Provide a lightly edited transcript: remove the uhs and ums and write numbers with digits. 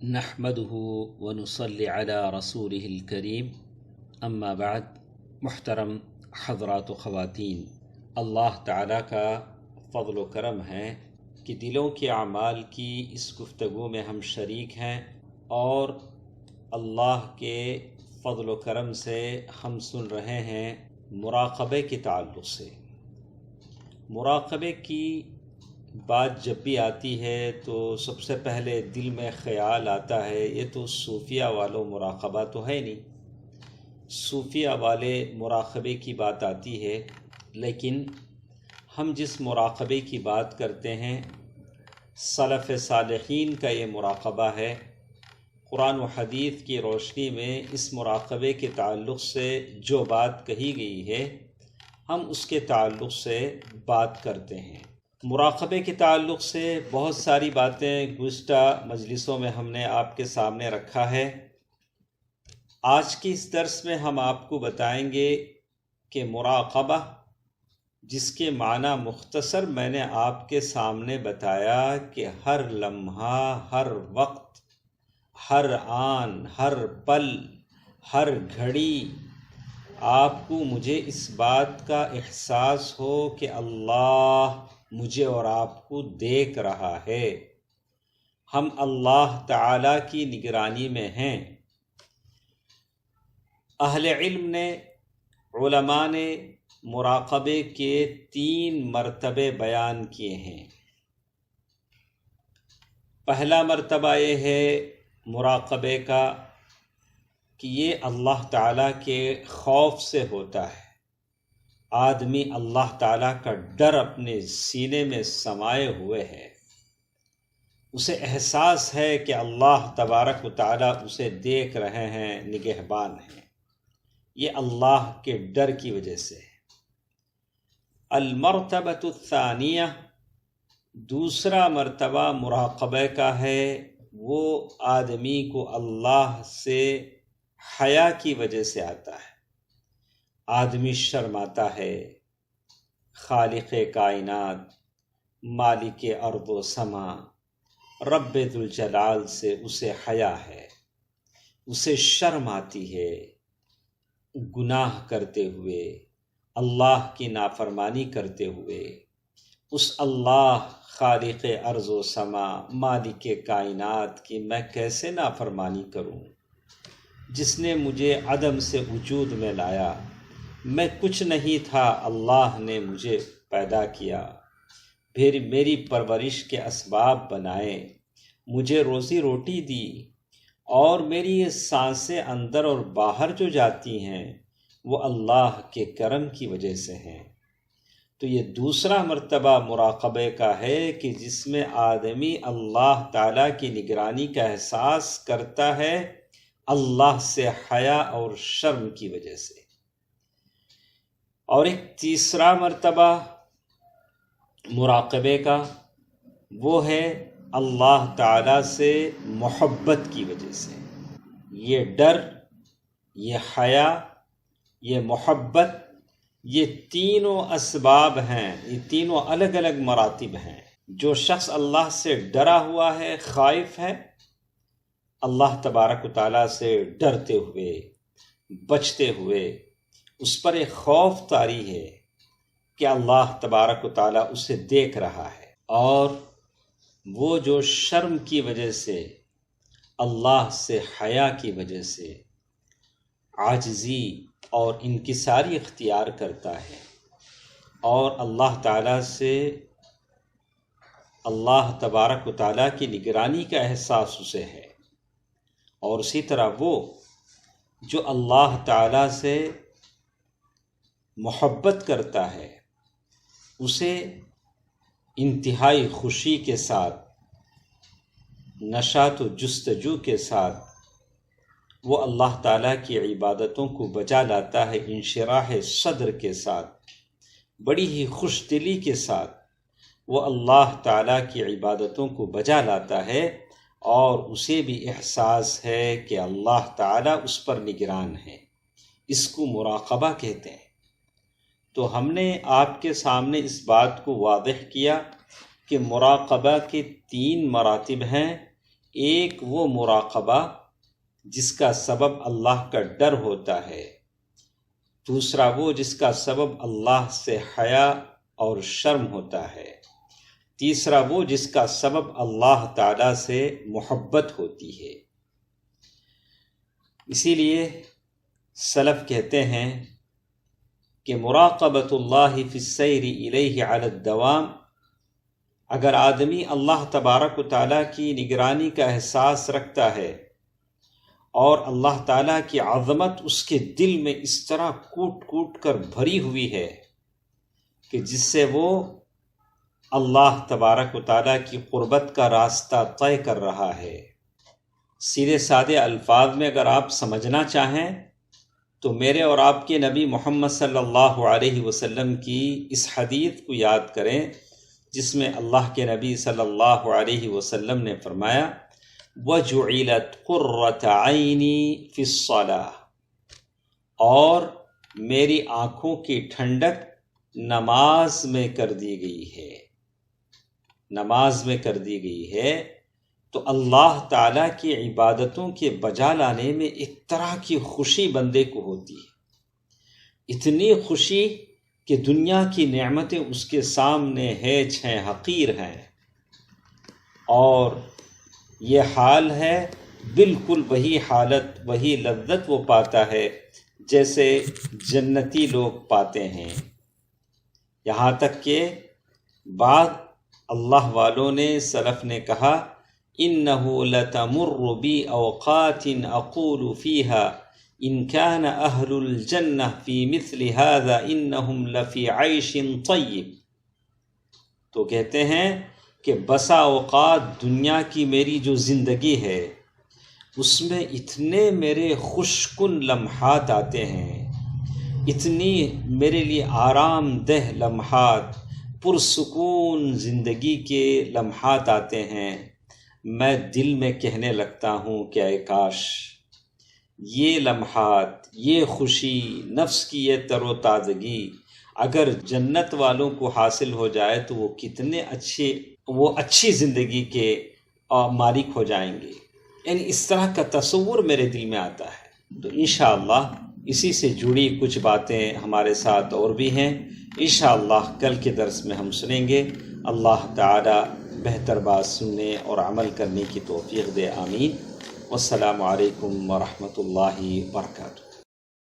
نحمده ونصلي على رسوله الكريم اما بعد۔ محترم حضرات و خواتین، اللہ تعالیٰ کا فضل و کرم ہے کہ دلوں کے اعمال کی اس گفتگو میں ہم شریک ہیں، اور اللہ کے فضل و کرم سے ہم سن رہے ہیں مراقبے کے تعلق سے۔ مراقبے کی بات جب بھی آتی ہے تو سب سے پہلے دل میں خیال آتا ہے یہ تو صوفیہ والوں مراقبہ تو ہے نہیں، صوفیہ والے مراقبے کی بات آتی ہے، لیکن ہم جس مراقبے کی بات کرتے ہیں سلف صالحین کا یہ مراقبہ ہے۔ قرآن و حدیث کی روشنی میں اس مراقبے کے تعلق سے جو بات کہی گئی ہے ہم اس کے تعلق سے بات کرتے ہیں۔ مراقبے کے تعلق سے بہت ساری باتیں گزشتہ مجلسوں میں ہم نے آپ کے سامنے رکھا ہے۔ آج کے اس درس میں ہم آپ کو بتائیں گے کہ مراقبہ، جس کے معنی مختصر میں نے آپ کے سامنے بتایا کہ ہر لمحہ، ہر وقت، ہر آن، ہر پل، ہر گھڑی آپ کو مجھے اس بات کا احساس ہو کہ اللہ مجھے اور آپ کو دیکھ رہا ہے، ہم اللہ تعالیٰ کی نگرانی میں ہیں۔ اہل علم نے، علماء نے مراقبے کے 3 مرتبے بیان کیے ہیں۔ پہلا مرتبہ یہ ہے مراقبے کا کہ یہ اللہ تعالیٰ کے خوف سے ہوتا ہے۔ آدمی اللہ تعالیٰ کا ڈر اپنے سینے میں سمائے ہوئے ہے، اسے احساس ہے کہ اللہ تبارک و تعالیٰ اسے دیکھ رہے ہیں، نگہبان ہیں۔ یہ اللہ کے ڈر کی وجہ سے ہے۔ المرتبۃ الثانیہ، دوسرا مرتبہ مراقبہ کا ہے، وہ آدمی کو اللہ سے حیا کی وجہ سے آتا ہے۔ آدمی شرماتا ہے، خالق کائنات، مالک ارض و سما، رب ذوالجلال سے اسے حیا ہے، اسے شرم آتی ہے گناہ کرتے ہوئے، اللہ کی نافرمانی کرتے ہوئے۔ اس اللہ خالق ارض و سما، مالک کائنات کی میں کیسے نافرمانی کروں، جس نے مجھے عدم سے وجود میں لایا، میں کچھ نہیں تھا، اللہ نے مجھے پیدا کیا، پھر میری پرورش کے اسباب بنائے، مجھے روزی روٹی دی، اور میری یہ سانسیں اندر اور باہر جو جاتی ہیں وہ اللہ کے کرم کی وجہ سے ہیں۔ تو یہ دوسرا مرتبہ مراقبے کا ہے کہ جس میں آدمی اللہ تعالیٰ کی نگرانی کا احساس کرتا ہے اللہ سے حیا اور شرم کی وجہ سے۔ اور ایک تیسرا مرتبہ مراقبے کا وہ ہے اللہ تعالیٰ سے محبت کی وجہ سے۔ یہ ڈر، یہ حیا، یہ محبت، یہ تینوں اسباب ہیں، یہ تینوں الگ الگ مراتب ہیں۔ جو شخص اللہ سے ڈرا ہوا ہے، خائف ہے، اللہ تبارک و تعالیٰ سے ڈرتے ہوئے، بچتے ہوئے، اس پر ایک خوف طاری ہے کہ اللہ تبارک و تعالیٰ اسے دیکھ رہا ہے، اور وہ جو شرم کی وجہ سے، اللہ سے حیا کی وجہ سے عاجزی اور انکساری اختیار کرتا ہے، اور اللہ تعالیٰ سے، اللہ تبارک و تعالیٰ کی نگرانی کا احساس اسے ہے۔ اور اسی طرح وہ جو اللہ تعالیٰ سے محبت کرتا ہے، اسے انتہائی خوشی کے ساتھ، نشاط و جستجو کے ساتھ وہ اللہ تعالیٰ کی عبادتوں کو بجا لاتا ہے، انشراح صدر کے ساتھ، بڑی ہی خوش دلی کے ساتھ وہ اللہ تعالیٰ کی عبادتوں کو بجا لاتا ہے، اور اسے بھی احساس ہے کہ اللہ تعالیٰ اس پر نگران ہے۔ اس کو مراقبہ کہتے ہیں۔ تو ہم نے آپ کے سامنے اس بات کو واضح کیا کہ مراقبہ کے 3 مراتب ہیں، ایک وہ مراقبہ جس کا سبب اللہ کا ڈر ہوتا ہے، دوسرا وہ جس کا سبب اللہ سے حیا اور شرم ہوتا ہے، تیسرا وہ جس کا سبب اللہ تعالی سے محبت ہوتی ہے۔ اسی لیے سلف کہتے ہیں کہ مراقبۃ اللہ فی السیر الیہ علی الدوام، اگر آدمی اللہ تبارک و تعالیٰ کی نگرانی کا احساس رکھتا ہے اور اللہ تعالیٰ کی عظمت اس کے دل میں اس طرح کوٹ کوٹ کر بھری ہوئی ہے کہ جس سے وہ اللہ تبارک و تعالیٰ کی قربت کا راستہ طے کر رہا ہے۔ سیدھے سادے الفاظ میں اگر آپ سمجھنا چاہیں تو میرے اور آپ کے نبی محمد صلی اللہ علیہ وسلم کی اس حدیث کو یاد کریں جس میں اللہ کے نبی صلی اللہ علیہ وسلم نے فرمایا وَجُعِلَتْ قُرَّةَ عَيْنِي فِي الصَّلَاةِ، اور میری آنکھوں کی ٹھنڈک نماز میں کر دی گئی ہے، نماز میں کر دی گئی ہے۔ تو اللہ تعالیٰ کی عبادتوں کے بجا لانے میں ایک طرح کی خوشی بندے کو ہوتی ہے، اتنی خوشی کہ دنیا کی نعمتیں اس کے سامنے ہیچ ہیں، حقیر ہیں، اور یہ حال ہے بالکل وہی حالت، وہی لذت وہ پاتا ہے جیسے جنتی لوگ پاتے ہیں۔ یہاں تک کہ بعض اللہ والوں نے، سلف نے کہا إِنَّهُ لَتَمُرُّ بِي أَوْقَاتٍ أَقُولُ فِيهَا إِنْ كَانَ أَهْلُ الْجَنَّةِ فِي مِثْلِ هَذَا إِنَّهُمْ لَفِي عَيْشٍ طَيِّبٍ، تو کہتے ہیں کہ بسا اوقات دنیا کی میری جو زندگی ہے اس میں اتنے میرے خوش کن لمحات آتے ہیں، اتنی میرے لیے آرام دہ لمحات، پرسکون زندگی کے لمحات آتے ہیں، میں دل میں کہنے لگتا ہوں کہ اے کاش یہ لمحات، یہ خوشی، نفس کی یہ تر و تازگی اگر جنت والوں کو حاصل ہو جائے تو وہ کتنے اچھی زندگی کے مالک ہو جائیں گے۔ یعنی اس طرح کا تصور میرے دل میں آتا ہے۔ تو انشاءاللہ اسی سے جڑی کچھ باتیں ہمارے ساتھ اور بھی ہیں، انشاءاللہ کل کے درس میں ہم سنیں گے۔ اللہ تعالی بہتر بات سننے اور عمل کرنے کی توفیق دے، آمین۔ والسلام علیکم ورحمۃ اللہ وبرکاتہ۔